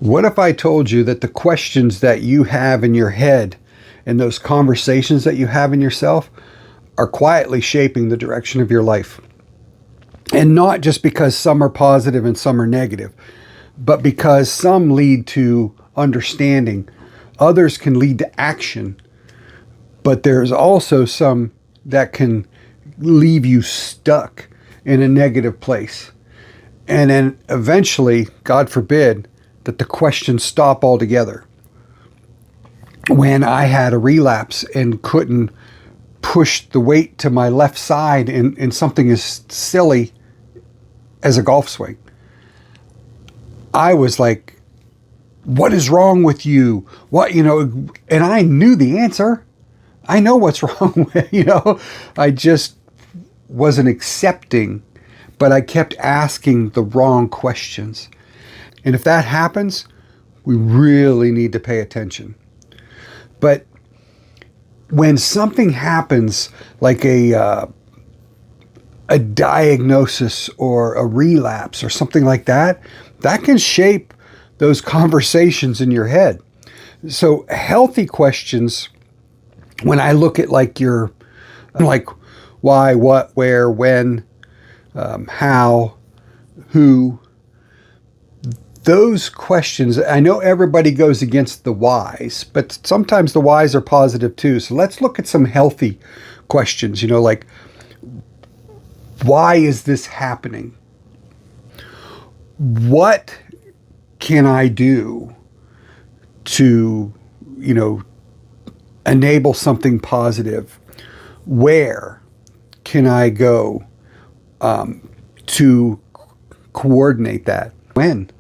What if I told you that the questions that you have in your head and those conversations that you have in yourself are quietly shaping the direction of your life? And not just because some are positive and some are negative, but because some lead to understanding, others can lead to action, but there's also some that can leave you stuck in a negative place. And then eventually, God forbid, that the questions stop altogether. When I had a relapse and couldn't push the weight to my left side in something as silly as a golf swing, I was like, what is wrong with you? And I knew the answer. I know what's wrong with. I just wasn't accepting, but I kept asking the wrong questions. And if that happens, we really need to pay attention. But when something happens like a diagnosis or a relapse or something like that, that can shape those conversations in your head. So healthy questions, when I look at like why, what, where, when, how, who, those questions, I know everybody goes against the whys, but sometimes the whys are positive too. So let's look at some healthy questions, like, why is this happening? What can I do to, enable something positive? Where can I go to coordinate that? When?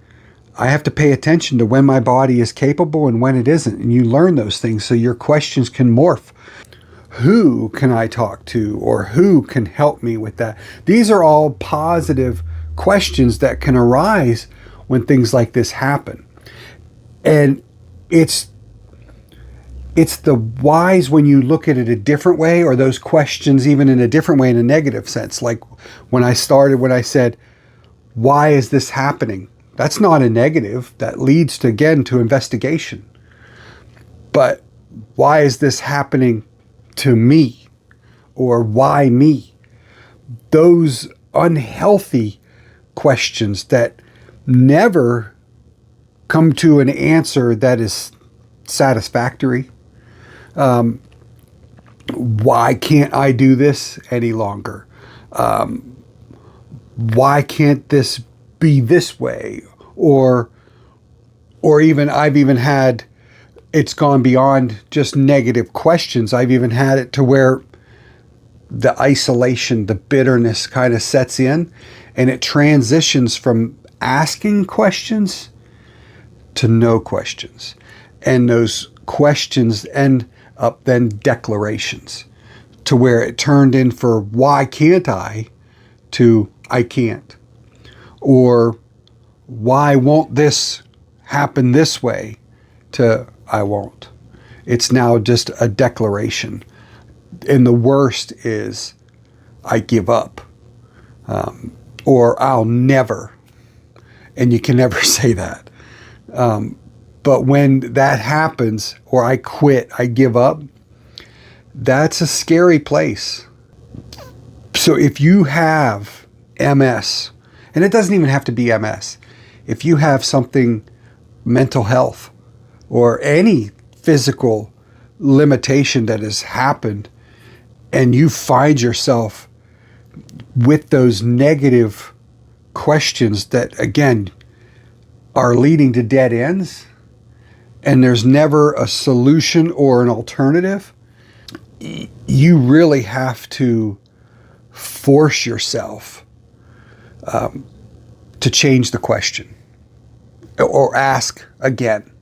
I have to pay attention to when my body is capable and when it isn't. And you learn those things so your questions can morph. Who can I talk to, or who can help me with that? These are all positive questions that can arise when things like this happen. And it's the whys when you look at it a different way, or those questions even in a different way in a negative sense. Like when I said, why is this happening? That's not a negative. That leads to, again, to investigation. But why is this happening to me? Or why me? Those unhealthy questions that never come to an answer that is satisfactory. Why can't I do this any longer? Why can't this be this way? Or even I've even had, it's gone beyond just negative questions. I've even had it to where the isolation, the bitterness kind of sets in, and it transitions from asking questions to no questions. And those questions end up then declarations, to where it turned in for why can't I to I can't. Or why won't this happen this way to I won't. It's now just a declaration. And the worst is I give up. Or I'll never. And you can never say that. But when that happens, or I quit, I give up, that's a scary place. So if you have MS, and it doesn't even have to be MS, if you have something, mental health, or any physical limitation that has happened, and you find yourself with those negative questions that, again, are leading to dead ends, and there's never a solution or an alternative, you really have to force yourself to change the question or ask again,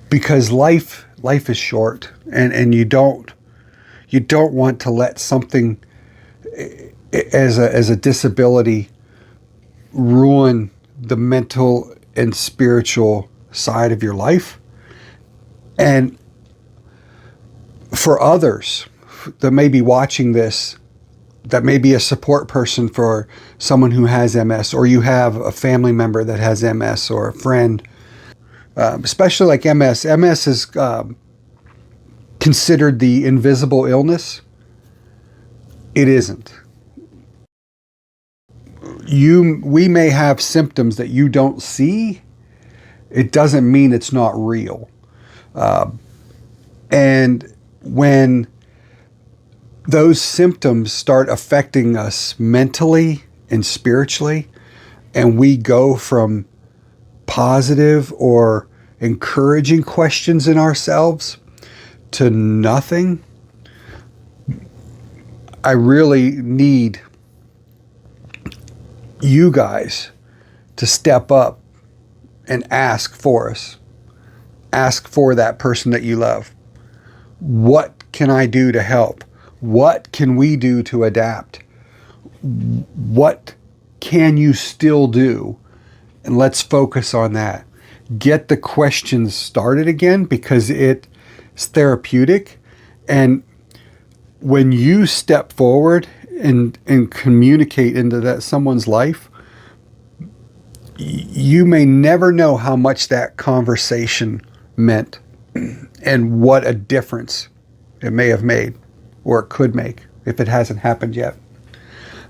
because life is short, and you don't want to let something as a disability ruin the mental and spiritual side of your life. And for others that may be watching this, that may be a support person for someone who has MS, or you have a family member that has MS, or a friend. Especially like MS. MS is considered the invisible illness. It isn't. We may have symptoms that you don't see. It doesn't mean it's not real. And when those symptoms start affecting us mentally and spiritually, and we go from positive or encouraging questions in ourselves to nothing, I really need you guys to step up and ask for us. Ask for that person that you love. What can I do to help? What can we do to adapt? What can you still do? And let's focus on that. Get the questions started again, because it's therapeutic. And when you step forward and communicate into that someone's life, you may never know how much that conversation meant and what a difference it may have made, or it could make if it hasn't happened yet.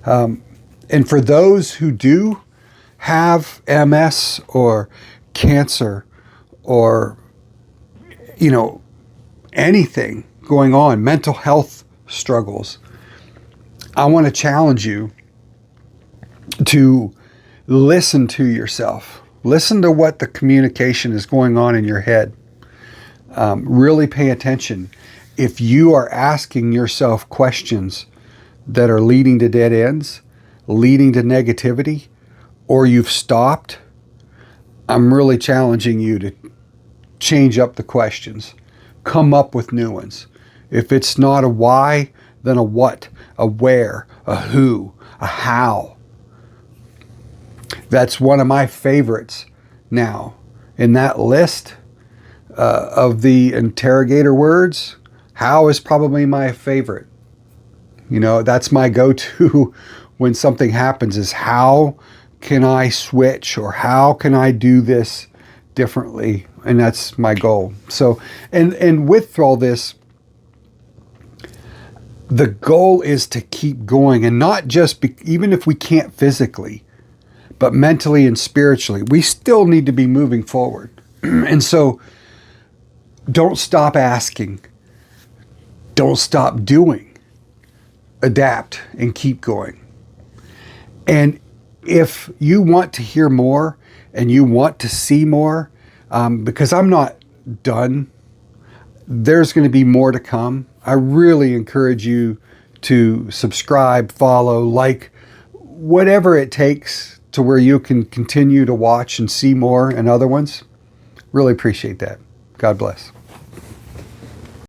And for those who do have MS or cancer or, anything going on, mental health struggles, I want to challenge you to listen to yourself. Listen to what the communication is going on in your head. Really pay attention. If you are asking yourself questions that are leading to dead ends, leading to negativity, or you've stopped, I'm really challenging you to change up the questions. Come up with new ones. If it's not a why, then a what, a where, a who, a how. That's one of my favorites now. In that list of the interrogator words, how is probably my favorite. That's my go-to when something happens, is how can I switch, or how can I do this differently? And that's my goal. So, and with all this, the goal is to keep going, and not just even if we can't physically, but mentally and spiritually, we still need to be moving forward. And so don't stop asking. Don't stop doing. Adapt and keep going. And if you want to hear more and you want to see more, because I'm not done, there's going to be more to come. I really encourage you to subscribe, follow, like, whatever it takes to where you can continue to watch and see more and other ones. Really appreciate that. God bless.